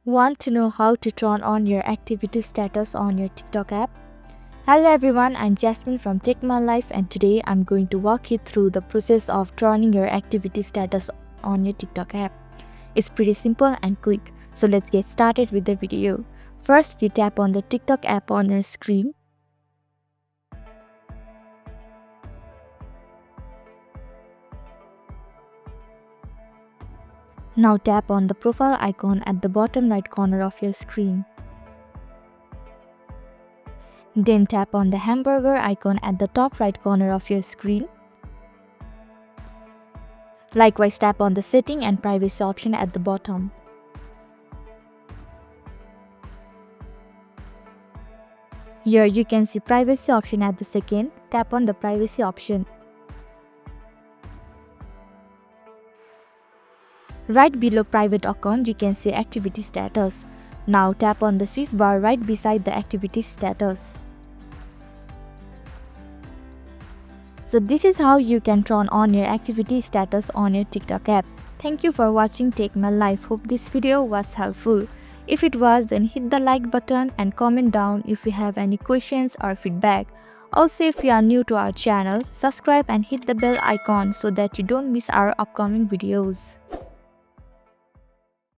Want to know how to turn on your activity status on your TikTok app? Hello everyone, I'm Jasmine from Take My Life and today I'm going to walk you through the process of turning your activity status on your TikTok app. It's pretty simple and quick, so let's get started with the video. First, you tap on the TikTok app on your screen. Now tap on the profile icon at the bottom right corner of your screen. Then tap on the hamburger icon at the top right corner of your screen. Likewise, tap on the setting and privacy option at the bottom. Here you can see privacy option at the second. Tap on the privacy option. Right below private account, you can see activity status. Now tap on the switch bar right beside the activity status. So this is how you can turn on your activity status on your TikTok app. Thank you for watching Take My Life. Hope this video was helpful. If it was, then hit the like button and comment down if you have any questions or feedback. Also, if you are new to our channel, subscribe and hit the bell icon so that you don't miss our upcoming videos.